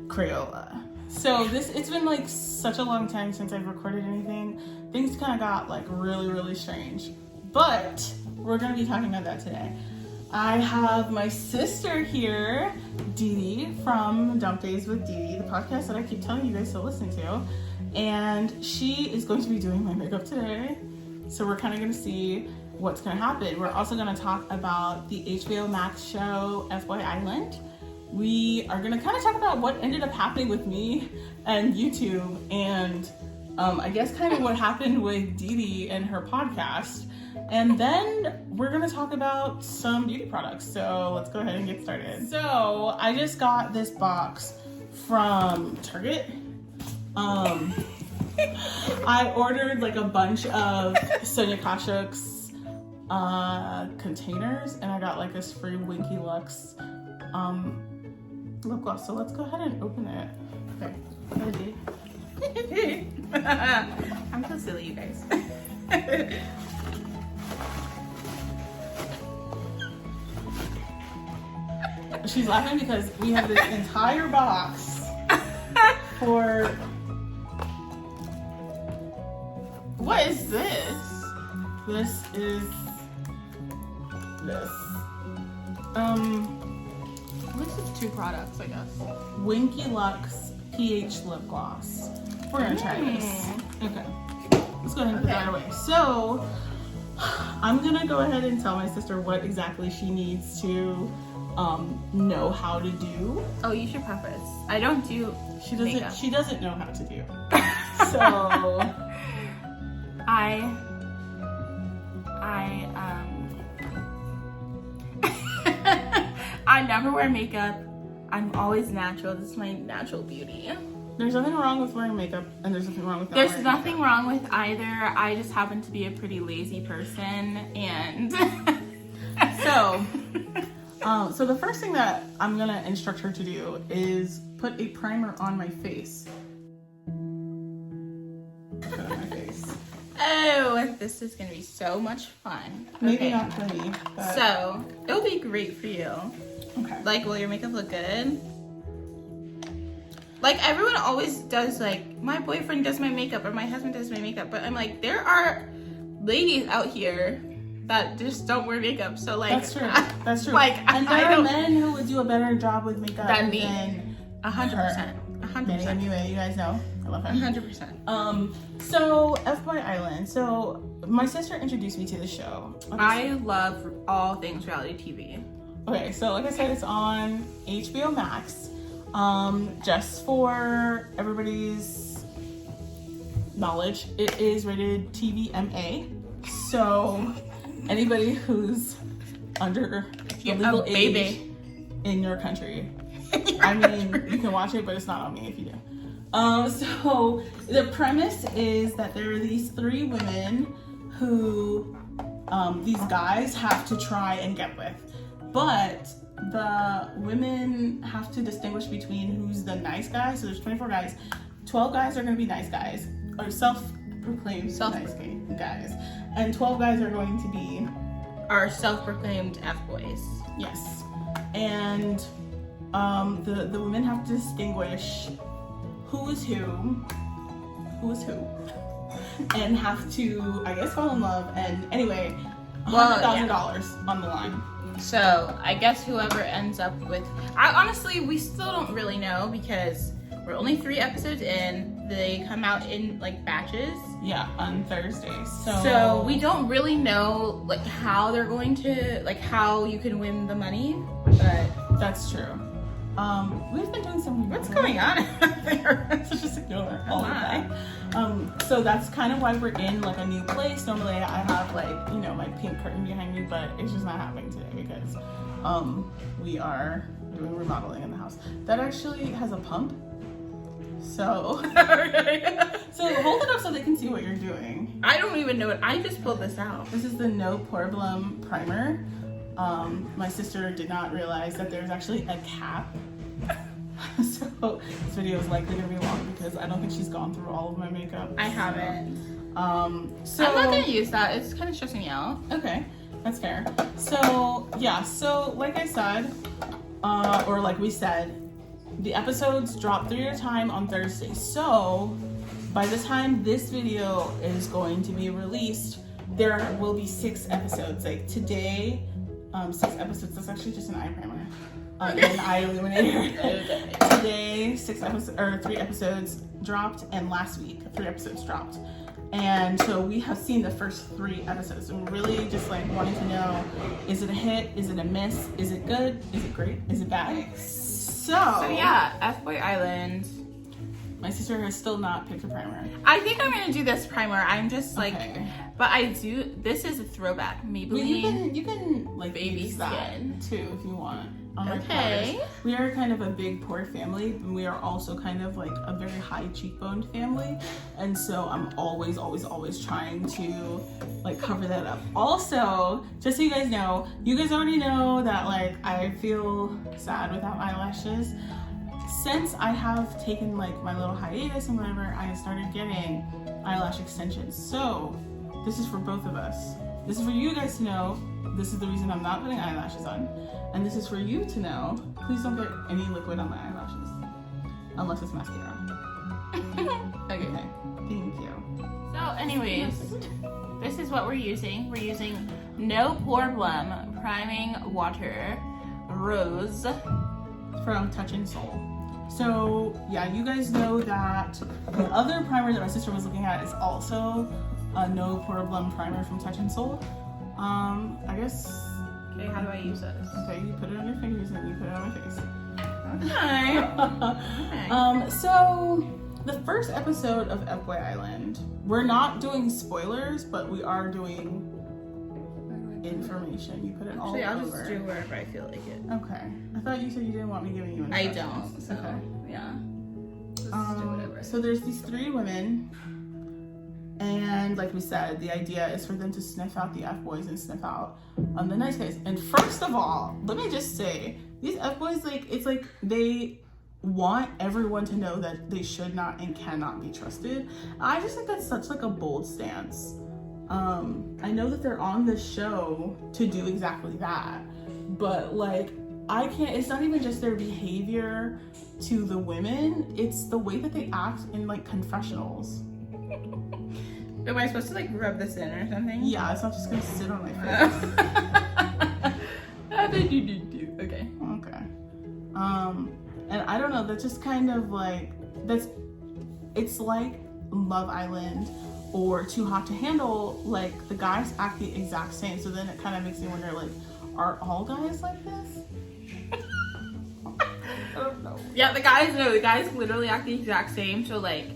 Crayola. So it's been like such a long time since I've recorded anything. Things kind of got like really strange, but we're gonna be talking about that today. I have my sister here, Dee Dee, from Dump Days with Dee Dee, the podcast that I keep telling you guys to listen to. And she is going to be doing my makeup today. So we're kind of going to see what's going to happen. We're also going to talk about the HBO Max show, FBoy Island. We are going to kind of talk about what ended up happening with me and YouTube, and I guess kind of what happened with Dee Dee and her podcast. And then we're gonna talk about some beauty products. So let's go ahead and get started. So I just got this box from Target. I ordered like a bunch of Sonia Kashuk's containers, and I got like this free Winky Lux lip gloss. So let's go ahead and open it. Okay, I'm so silly, you guys. She's laughing because we have this entire box for... What is this? This is this. This is 2 products, I guess. Winky Lux pH lip gloss. We're gonna try this. Okay. Let's go ahead and put that away. So, I'm gonna go ahead and tell my sister what exactly she needs to know how to do. Oh, you should preface. I don't do makeup. She doesn't know how to do. So I never wear makeup. I'm always natural. This is my natural beauty. There's nothing wrong with wearing makeup, and there's nothing wrong with There's nothing wrong with either. I just happen to be a pretty lazy person, and so the first thing that I'm gonna instruct her to do is put a primer on my face. Put it on my face. Oh, this is gonna be so much fun. Maybe not for me, but... So, it'll be great for you. Okay. Like, will your makeup look good? Like, everyone always does, like, my boyfriend does my makeup or my husband does my makeup, but I'm like, there are ladies out here that just don't wear makeup, so like... That's true, that's true. Like, and there are men who would do a better job with makeup than me. Than 100%. 100%. Anyway, you guys know. I love him. 100%. So, FBoy Island. So, my sister introduced me to the show. I love all things reality TV. Okay, so like I said, it's on HBO Max. Just for everybody's knowledge, it is rated TVMA. So, anybody who's under the legal age in your country, I mean, you can watch it, but it's not on me if you do. So the premise is that there are these 3 women who these guys have to try and get with, but the women have to distinguish between who's the nice guy. So there's 24 guys. 12 guys are going to be nice guys, or self-proclaimed nice guys, and 12 guys are going to be our self-proclaimed F-boys. Yes, and the women have to distinguish who is who, and have to, I guess, fall in love. And anyway, $100,000 on the line. So I guess whoever ends up with, honestly, we still don't really know because we're only 3 episodes in. They come out in like batches. Yeah, on Thursdays. So we don't really know like how they're going to, like how you can win the money, but that's true. We've been doing some... What's going on out there? So just ignore all of that. So that's kind of why we're in like a new place. Normally I have like, you know, my pink curtain behind me, but it's just not happening today because we are doing remodeling in the house. That actually has a pump. So, so hold it up so they can see what you're doing. I don't even know it. I just pulled this out. This is the No Problem Primer. My sister did not realize that there's actually a cap. So this video is likely gonna be long because I don't think she's gone through all of my makeup. I haven't. So I'm not gonna use that. It's kind of stressing me out. Okay, that's fair. So yeah, so like I said, or like we said, the episodes drop 3 at a time on Thursday. So by the time this video is going to be released, there will be 6 episodes. Like today, 6 episodes. That's actually just an eye primer. And an eye illuminator. Today, 3 episodes dropped, and last week 3 episodes dropped. And so we have seen the first 3 episodes, and we're really just like wanting to know, is it a hit? Is it a miss? Is it good? Is it great? Is it bad? So yeah, FBoy Island. My sister has still not picked a primer. I think I'm gonna do this primer. I'm just like, Okay. but I do. This is a throwback. Maybelline. Well, you can like Baby use that skin. too if you want. On my Okay. powders. We are kind of a big pore family, and we are also kind of like a very high cheekbone family, and so I'm always trying to like cover that up. Also, just so you guys know, you guys already know that like I feel sad without eyelashes. Since I have taken like my little hiatus and whatever, I have started getting eyelash extensions. So this is for both of us. This is for you guys to know. This is the reason I'm not putting eyelashes on. And this is for you to know. Please don't get any liquid on my eyelashes. Unless it's mascara. Okay. Thank you. So anyways, this is what we're using. We're using No Problem Priming Water Rose. From Touch and Soul. So yeah, you guys know that the other primer that my sister was looking at is also a No Problem primer from Touch and Soul. I guess. Okay, how do I use this? Okay, you put it on your fingers and you put it on my face. Okay. So the first episode of FBoy Island, we're not doing spoilers, but we are doing information. You put it all Actually, I'll over. just do wherever I feel like it. Okay. I thought you said you didn't want me giving you I instructions. don't. So Okay. yeah. Just do whatever. So there's these 3 women, and like we said, the idea is for them to sniff out the F-boys and sniff out the nice guys. And first of all, let me just say, these F-boys, like, it's like they want everyone to know that they should not and cannot be trusted. I just think that's such like a bold stance. I know that they're on this show to do exactly that, but like, I can't, it's not even just their behavior to the women, it's the way that they act in like confessionals. Am I supposed to like rub this in or something? Yeah, it's not just gonna sit on my face. Okay. Okay. And I don't know, that's just kind of like, it's like Love Island or Too Hot to Handle, like the guys act the exact same, so then it kind of makes me wonder, like, are all guys like this? I don't know. Yeah, the guys literally act the exact same, so like,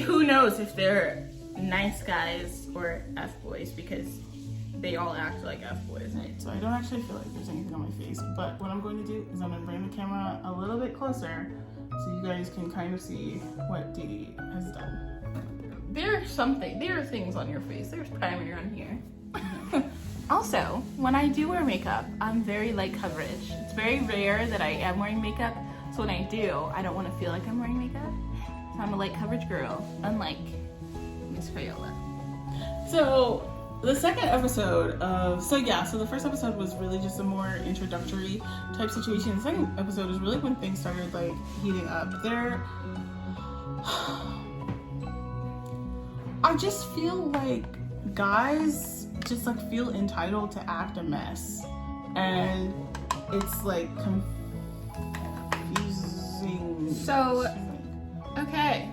who knows if they're nice guys or F-boys, because they all act like F-boys. Right, so I don't actually feel like there's anything on my face, but what I'm going to do is I'm going to bring the camera a little bit closer so you guys can kind of see what Dee has done. There are things on your face. There's primer on here. Also, when I do wear makeup, I'm very light coverage. It's very rare that I am wearing makeup, so when I do, I don't want to feel like I'm wearing makeup. So I'm a light coverage girl, unlike Miss Crayola. So the second episode of, so the first episode was really just a more introductory type situation. The second episode is really when things started like heating up. I just feel like guys just like feel entitled to act a mess, and it's like confusing. So, okay.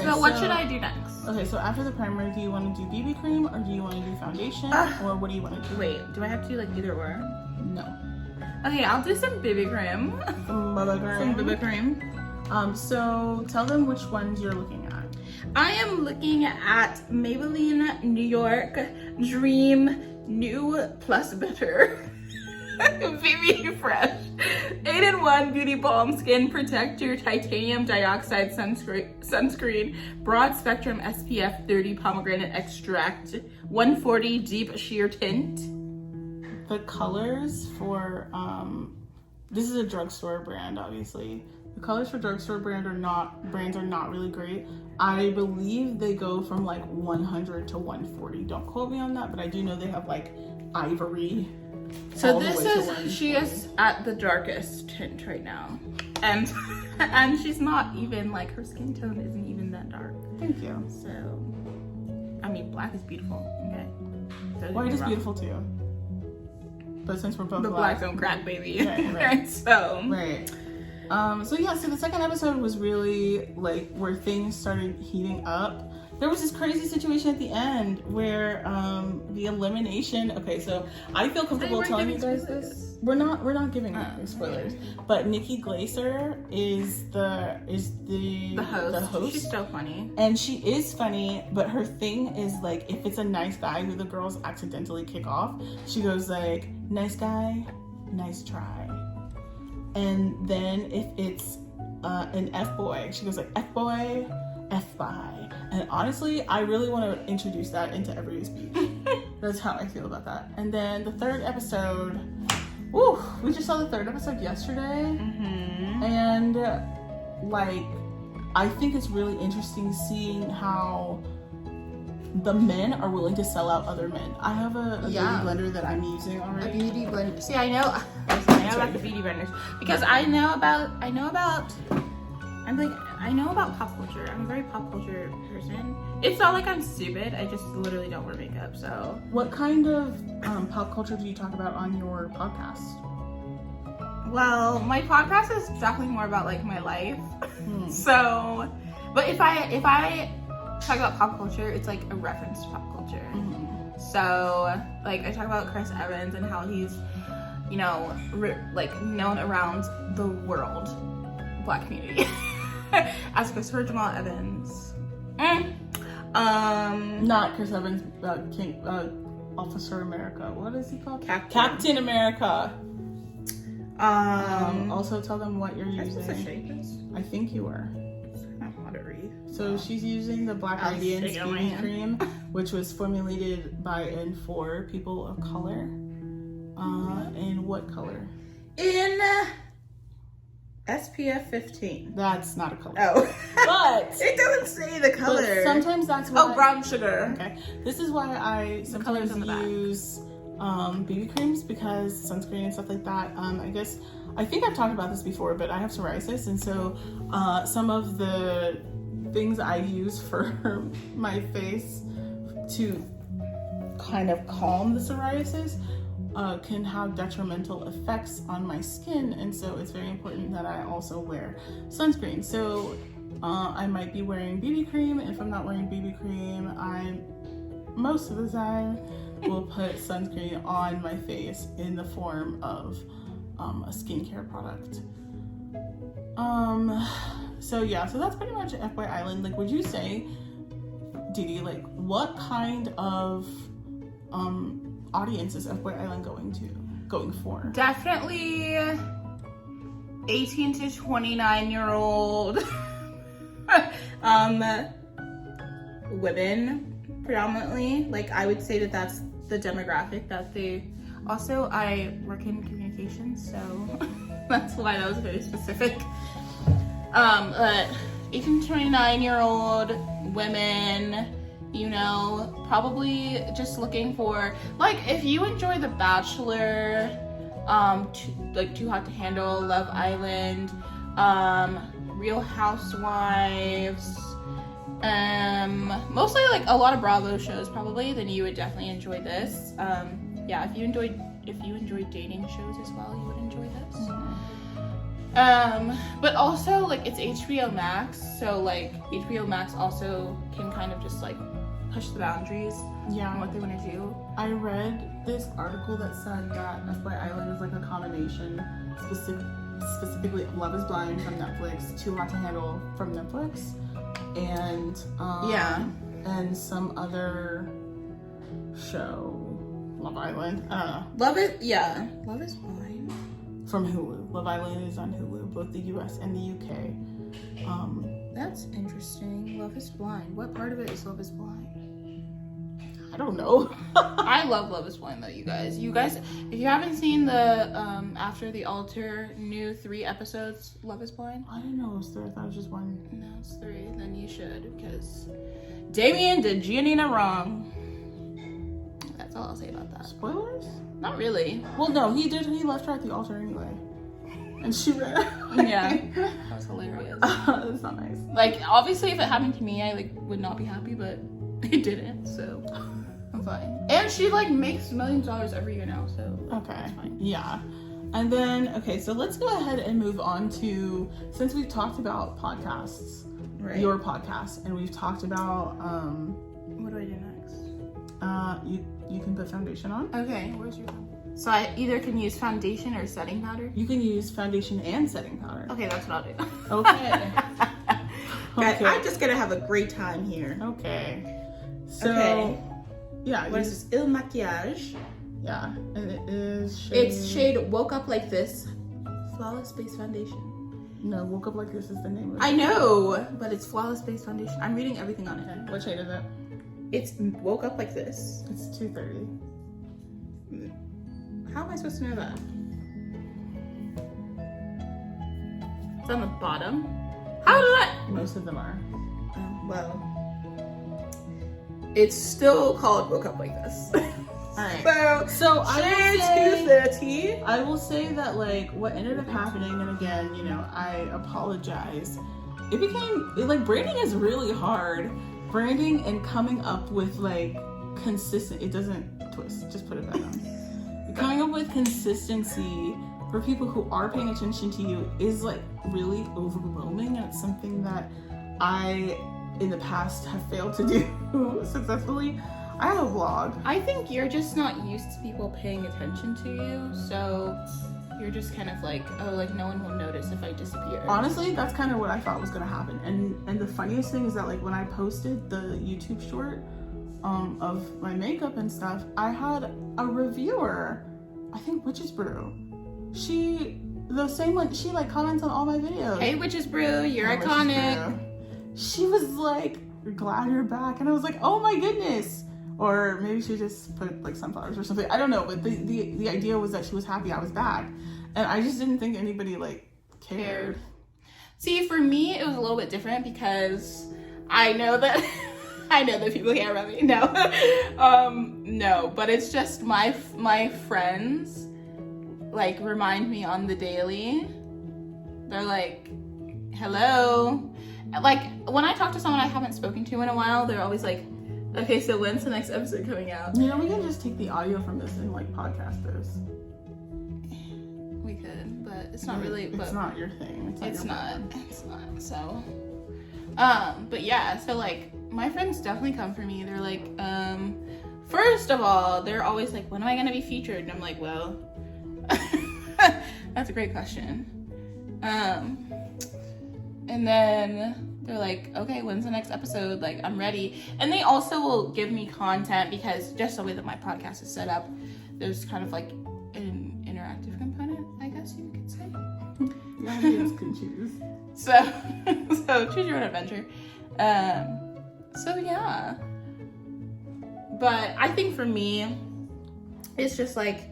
So what should I do next? Okay, so after the primer, do you want to do BB cream or do you want to do foundation, or what do you want to do? Wait, do I have to do like either or? No. Okay, I'll do some BB cream. Some BB cream. So tell them which ones you're looking at. I am looking at Maybelline New York Dream New Plus Bitter BB Fresh 8-in-1 Beauty Balm Skin Protector Titanium Dioxide Sunscreen Broad Spectrum SPF 30 Pomegranate Extract 140 Deep Sheer Tint. The colors for this is a drugstore brand, obviously. The colors for drugstore brands are not really great. I believe they go from like 100 to 140. Don't quote me on that, but I do know they have like ivory So all the this way to is, orange she blue. is at the darkest tint right now. And and she's not even like, her skin tone isn't even that dark. Thank you. So, I mean, black is beautiful, okay? Don't White get me is wrong. beautiful too. But since we're both The black, black don't crack, baby. Right. So, right. So yeah, so the second episode was really like where things started heating up. There was this crazy situation at the end where the elimination. Okay, so I feel comfortable weren't telling you giving guys spoilers. this. We're not giving spoilers. But Nikki Glaser is the host. She's so funny. And she is funny, but her thing is like, if it's a nice guy who the girls accidentally kick off, she goes like, nice guy, nice try. And then if it's an F-boy, she goes like, F-boy, F-bye. And honestly, I really want to introduce that into every speech. That's how I feel about that. And then the third episode, woo, we just saw the third episode yesterday. Mm-hmm. And like, I think it's really interesting seeing how the men are willing to sell out other men. I have a beauty blender that I'm using A already. beauty blender. See, I know about the beauty blenders because I know about pop culture. I'm a very pop culture person. It's not like I'm stupid. I just literally don't wear makeup. So, What kind of pop culture do you talk about on your podcast? well, my podcast is definitely more about like my life. So, but if I talk about pop culture, it's like a reference to pop culture. So, like, I talk about Chris Evans and how he's, you know, like known around the world, Black community, as Christopher Jamal Evans. Not Chris Evans, Officer America. What is he called? Captain America. Also tell them what you're using. I think you were. So she's using the Black Indian Skin Cream, which was formulated by and for people of color. In what color? In SPF 15. That's not a color. Oh. But It doesn't say the color. But sometimes that's why. Oh, brown sugar. Okay. This is why I sometimes color's on the back. use BB creams, because sunscreen and stuff like that. I think I've talked about this before, but I have psoriasis, and so some of the things I use for my face to kind of calm the psoriasis can have detrimental effects on my skin, and so it's very important that I also wear sunscreen. So I might be wearing BB cream. If I'm not wearing BB cream, I most of the time will put sunscreen on my face in the form of a skincare product. So that's pretty much FBoy Island. Like, would you say, Didi, like, what kind of audience is FBoy Island going for? Definitely 18 to 29-year-old women predominantly. Like, I would say that that's the demographic that they. Also, I work in communications, so that's why that was very specific. 18 to 29-year-old women, you know, probably just looking for, like, if you enjoy The Bachelor, Too Hot to Handle, Love Island, Real Housewives, mostly like a lot of Bravo shows probably, then you would definitely enjoy this. If you enjoy dating shows as well, you would enjoy this. But also, like, it's HBO Max, so like HBO Max also can kind of just like push the boundaries on what they want to do. I read this article that said that FBoy Island is like a combination, specifically Love is Blind from Netflix, Too Hot to Handle from Netflix, and and some other show, Love Island. I don't know. Love is Blind. From Hulu. Love Island is on Hulu, both the US and the UK. That's interesting. Love is Blind. What part of it is Love is Blind? I don't know. I love Love is Blind though, you guys. If you haven't seen the After the Altar new 3 episodes, Love is Blind. I didn't know it was 3. I thought it was just 1. No, it's 3. Then you should, because Damien did Giannina wrong. That's all I'll say about that. Spoilers? Not really. Well, no, he left her at the altar anyway. And she ran away. Yeah. That was hilarious. That's not nice. Like, obviously, if it happened to me, I, like, would not be happy, but it didn't, so I'm fine. And she, like, makes millions of dollars every year now, so Okay. it's fine. Yeah. And then, okay, so let's go ahead and move on to, since we've talked about podcasts, Right. your podcast, and we've talked about, What do I do next? you can put foundation on. Okay, where's your phone? So I either can use foundation or setting powder? You can use foundation and setting powder. Okay, that's what I'll do. Okay. Guys, Okay. I'm just gonna have a great time here. Okay. So, Okay. yeah. What is this? Il Maquillage. Yeah, and it is shade... It's shade Woke Up Like This. Flawless Base Foundation. No, Woke Up Like This is the name of it. I know, but it's Flawless Base Foundation. I'm reading everything on it. What shade is it? It's Woke Up Like This. It's 230. How am I supposed to know that? It's on the bottom. How did I? Most of them are. Well, it's still called Woke Up Like This. Alright. So shade 230. I will say that, like, what ended up happening, and again, you know, I apologize. Branding is really hard. Branding and coming up with, like, consistent, it doesn't twist, just put it back on. Coming up with consistency for people who are paying attention to you is, like, really overwhelming. And it's something that I, in the past, have failed to do successfully. I have a vlog. I think you're just not used to people paying attention to you, so you're just kind of like, oh, like no one will notice if I disappear. Honestly, that's kind of what I thought was gonna happen. And the funniest thing is that, like, when I posted the YouTube short of my makeup and stuff, I had a reviewer, I think Witch's Brew. She like comments on all my videos. Hey, Witch's Brew, you're Hi, Witch's iconic. Brew. She was like, glad you're back. And I was like, oh my goodness. Or maybe she just put like sunflowers or something. I don't know, but the idea was that she was happy I was back. And I just didn't think anybody like cared. See, for me, it was a little bit different because I know that I know that people care about me. No, no, but it's just my friends like remind me on the daily. They're like, hello. Like when I talk to someone I haven't spoken to in a while, they're always like, okay, so when's the next episode coming out? You know, we can just take the audio from this and like podcast this. We could, but it's not really. It's not your thing. It's not. So, but yeah. So like, my friends definitely come for me. They're like, first of all, they're always like, when am I gonna be featured? And I'm like, well, that's a great question. And then they're like, okay, when's the next episode? Like, I'm ready. And they also will give me content because just the way that my podcast is set up, there's kind of like an interactive component, I guess you could say. The audience can choose. So choose your own adventure. So yeah. But I think for me, it's just like,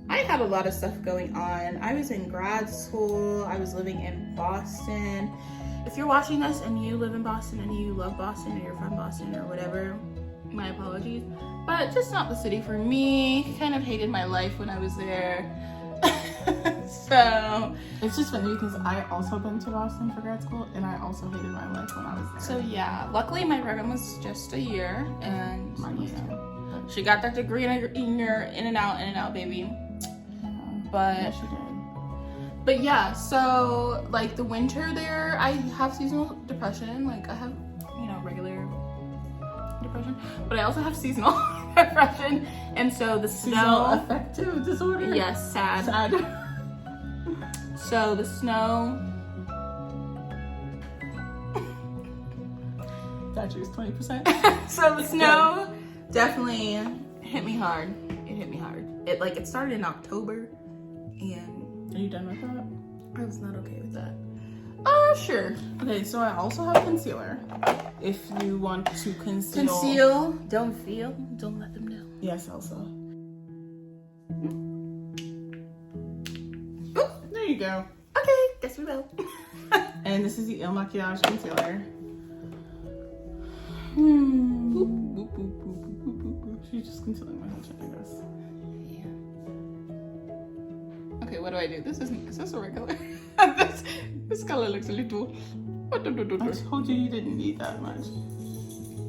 I had a lot of stuff going on. I was in grad school. I was living in Boston. If you're watching this and you live in Boston and you love Boston or you're from Boston or whatever, my apologies. But just not the city for me. Kind of hated my life when I was there. So it's just funny because I also been to Boston for grad school and I also hated my life when I was there. So yeah, luckily my program was just a year and Mine was too. She got that degree in your in and out, baby. But yeah, she did. But yeah, so like the winter there, I have seasonal depression. Like I have, regular depression, but I also have seasonal depression. And so the Seasonal snow, affective disorder. yes, sad. So the snow. That juice 20%. So the snow definitely hit me hard. It hit me hard. It started in October, and Are you done with that? I was not okay with that. Sure. Okay, so I also have concealer. If you want to conceal. Conceal, don't feel, don't let them know. Yes, Elsa. Oh, There you go. okay, guess we will. And this is the Il Maquillage concealer. She's just concealing my whole chin, I guess. Yeah. Okay, what do I do? Is this a regular? this color looks a little. I told you didn't need that much.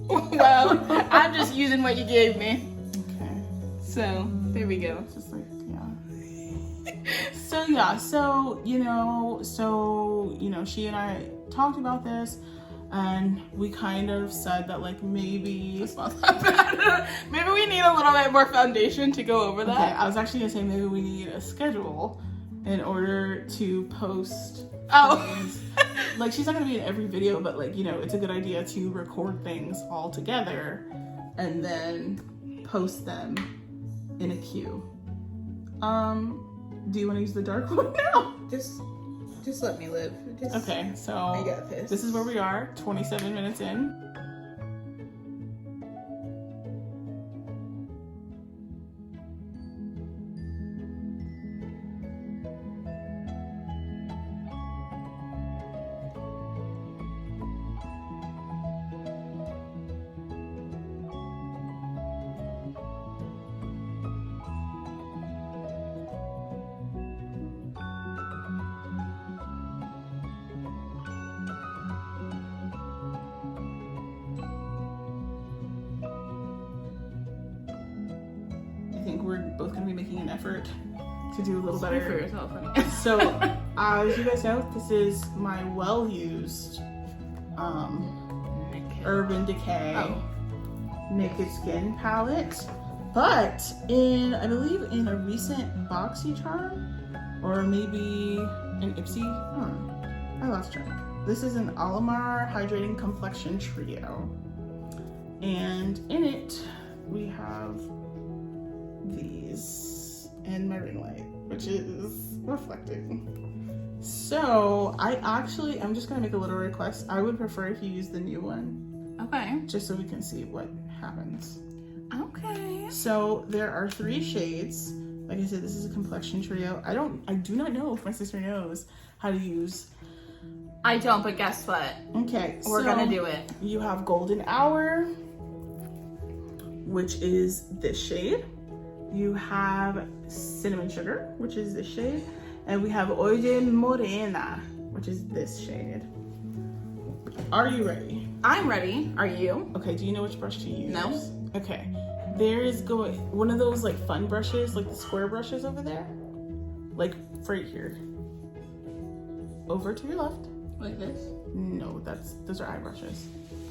Well, I'm just using what you gave me. Okay. So there we go. Just like, yeah. So she and I talked about this, and we kind of said that like maybe maybe we need a little bit more foundation to go over that. Okay, I was actually gonna say maybe we need a schedule in order to post. Things. Like, she's not gonna be in every video, but like, it's a good idea to record things all together and then post them in a queue. Do you want to use the dark one now? Just let me live. Okay, so I got this. This is where we are, 27 minutes in. I think we're both going to be making an effort to do a little better. For yourself, So, as you guys know, this is my well-used Urban Decay Naked Skin palette. But I believe in a recent BoxyCharm, or maybe an Ipsy, I lost track. This is an Alamar Hydrating Complexion Trio. And in it, we have these and my ring light, which is reflecting. So I'm just gonna make a little request. I would prefer if you use the new one. Okay. Just so we can see what happens. Okay. So there are 3 shades. Like I said, this is a complexion trio. I do not know if my sister knows how to use. I don't, but guess what? Okay. We're gonna do it. You have Golden Hour, which is this shade. You have Cinnamon Sugar, which is this shade. And we have Oye Morena, which is this shade. Are you ready? I'm ready. Are you? Okay, do you know which brush to use? No. Okay. There is one of those like fun brushes, like the square brushes over there. Like right here. Over to your left. Like this? No, those are eye brushes.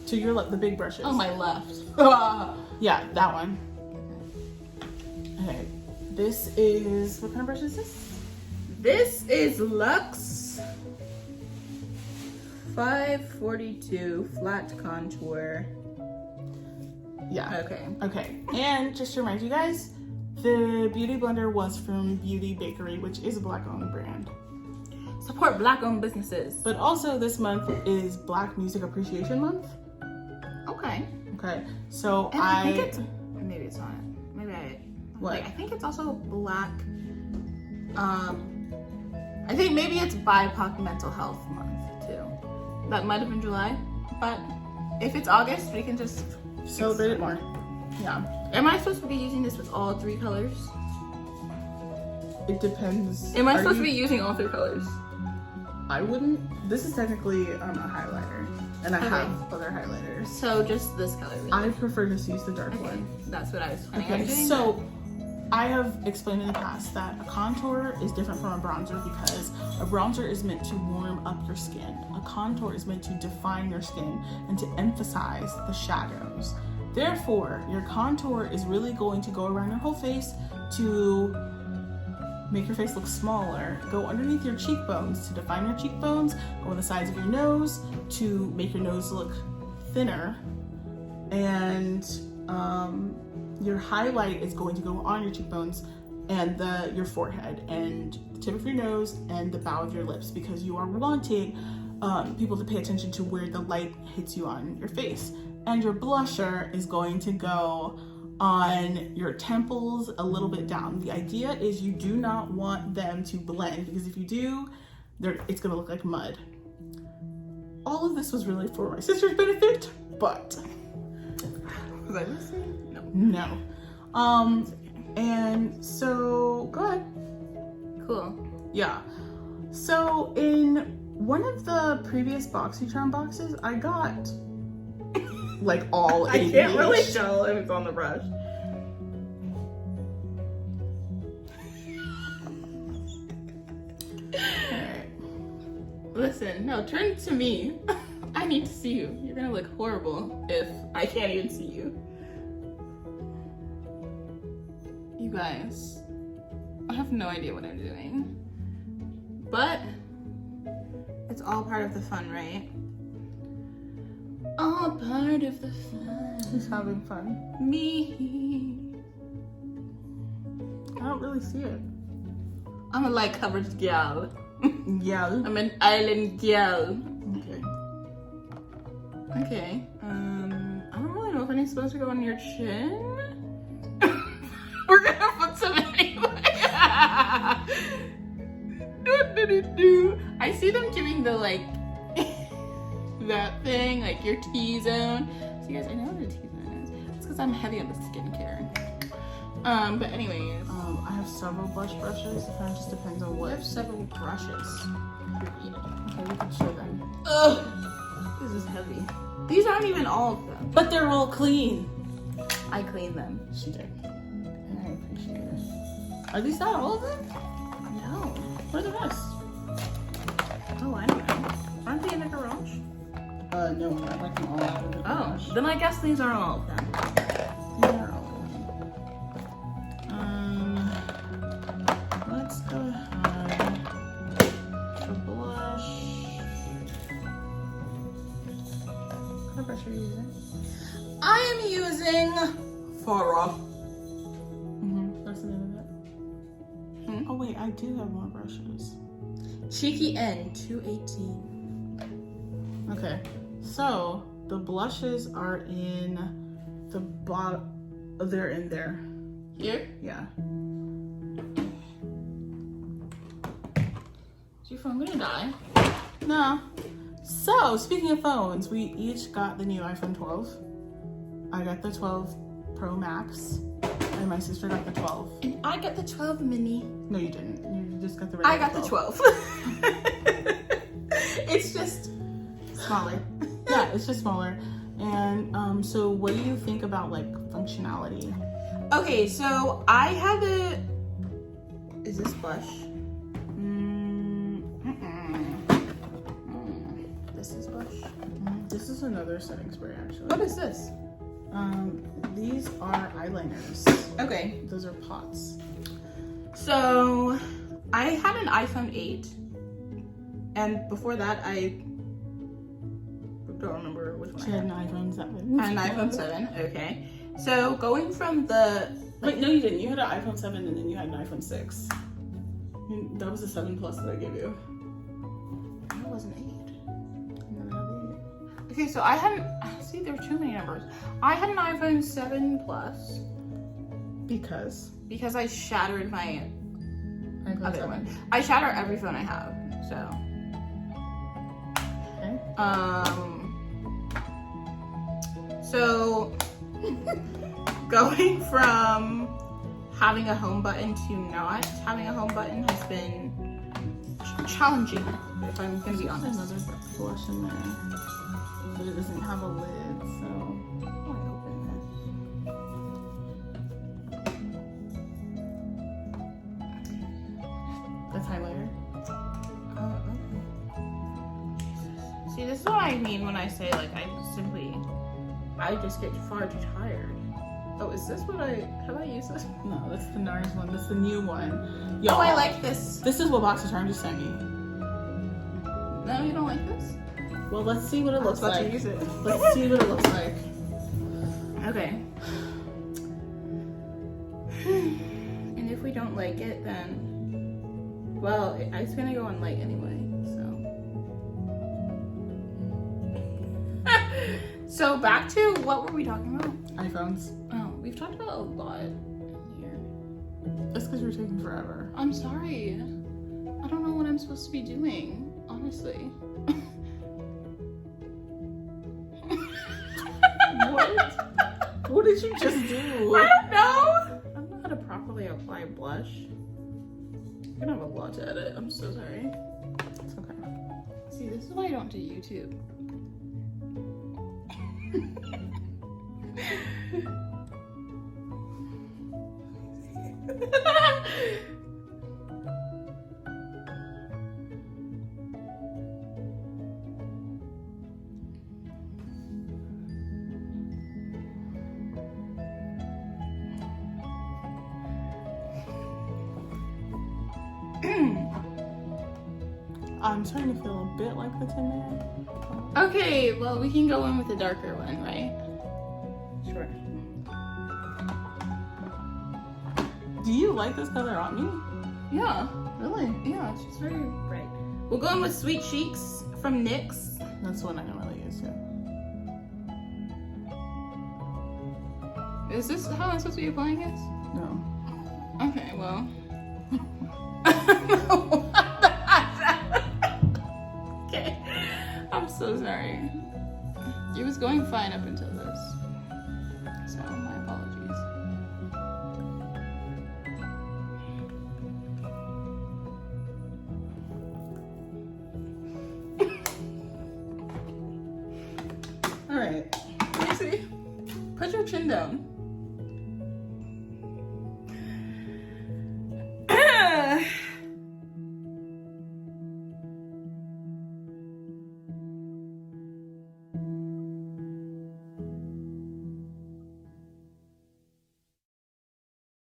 To your left, the big brushes. Oh, my left. Yeah, that one. Okay. This is, what kind of brush is this? This is Luxe 542 Flat Contour. Yeah. Okay. And just to remind you guys, the beauty blender was from Beauty Bakery, which is a Black-owned brand. Support Black-owned businesses. But also this month is Black Music Appreciation Month. Okay. Okay. So and I think it's, maybe it's not. Maybe what? I think it's also Black. I think maybe it's BIPOC Mental Health Month too. That might have been July, but if it's August, we can just celebrate it more. Yeah. Am I supposed to be using this with all 3 colors? It depends. Am I supposed to be using all 3 colors? I wouldn't. This is technically a highlighter, and I have other highlighters. So just this color. Really? I prefer just use the dark one. That's what I was planning on doing. So I have explained in the past that a contour is different from a bronzer because a bronzer is meant to warm up your skin. A contour is meant to define your skin and to emphasize the shadows. Therefore, your contour is really going to go around your whole face to make your face look smaller, go underneath your cheekbones to define your cheekbones, go on the sides of your nose to make your nose look thinner, and your highlight is going to go on your cheekbones and your forehead and the tip of your nose and the bow of your lips, because you are wanting people to pay attention to where the light hits you on your face. And your blusher is going to go on your temples a little bit down. The idea is you do not want them to blend, because if you do, it's gonna look like mud. All of this was really for my sister's benefit, but was I listening? No. And so, go ahead. Cool. Yeah. So in one of the previous BoxyCharm boxes, I got like all I 80 can't really each. tell if it's on the brush. Alright. Listen, no, turn to me. I need to see you. You're gonna look horrible if I can't even see you. You guys, I have no idea what I'm doing. But it's all part of the fun, right? All part of the fun. Who's having fun? Me. I don't really see it. I'm a light coverage gal. Yeah. I'm an island gal. Okay. Okay. I don't really know if I'm supposed to go on your chin. We're gonna put some anyway. I see them doing the like that thing, like your T-zone. So you guys, I know what a T-zone is. It's because I'm heavy on the skincare. But anyways, I have several blush brushes. It kind of just depends on we what. have several brushes. Okay, we can show them. Ugh, this is heavy. These aren't even all of them. But they're all clean. I cleaned them. She did. And I appreciate it. Are these not all of them? No. What are the rest? Oh, I don't know. Aren't they in the garage? No, I like them all out of the Oh, garage. then I guess these are all of them. These are all of them. Let's go ahead. The blush. What brush are you using? I am using Farah. That's the name of it. Hmm? Oh wait, I do have more brushes. Cheeky N 218. Okay, so the blushes are in the bottom. They're in there. Here? Yeah. Is your phone gonna die? No. So speaking of phones, we each got the new iPhone 12. I got the 12 Pro Max, and my sister got the 12. And I got the 12 mini. No, you didn't. You just got the I regular got the 12. It's just smaller. Yeah, it's just smaller. And so what do you think about like functionality? Okay, so I have a. Is this blush? This is blush. This is another setting spray actually. What is this? These are eyeliners. Okay. Those are pots. So I had an iPhone 8, and before that I don't remember which one. She had an iPhone 7. I had an iPhone 7. Okay. So going from the Wait, no, you didn't. You had an iPhone 7 and then you had an iPhone 6. That was the 7 Plus that I gave you. that was an 8. And then I had the 8. Okay, so I had see there were too many numbers. I had an iPhone 7 Plus because I shattered my iPhone other 7. one. I shatter every phone I have. So Okay. So going from having a home button to not having a home button has been challenging, if I'm gonna be honest. Another blush in there, but it doesn't have a lid, so I open that's highlighter. this. See, this is what I mean when I say like I just get far too tired. Oh, is this what have I used this? No, that's the NARS one. That's the new one. Oh, I like this. This is what BoxyCharm just sent me. No, you don't like this? Well, let's see what it looks I was about like. to use it. Let's see what it looks like. Okay. And if we don't like it, then well, it's gonna go on light anyway. So back to what were we talking about? iPhones. Oh, we've talked about a lot here. That's because you're taking forever. I'm sorry. I don't know what I'm supposed to be doing, honestly. What? What did you just do? I don't know. my blush. I'm gonna have a lot to edit. I'm so sorry. It's okay. See, this is why I don't do YouTube. I'm starting to feel a bit like the Tin Man. Okay, well, we can go in with a darker one, right? Sure. Do you like this color on me? Yeah. Really? Yeah, it's just very bright. We'll go in with Sweet Cheeks from NYX. That's one I can really use too. Is this how I'm supposed to be applying this? No. Okay, well. Okay. I'm so sorry. It was going fine up until this. So, my apologies. All right. See? Put your chin down.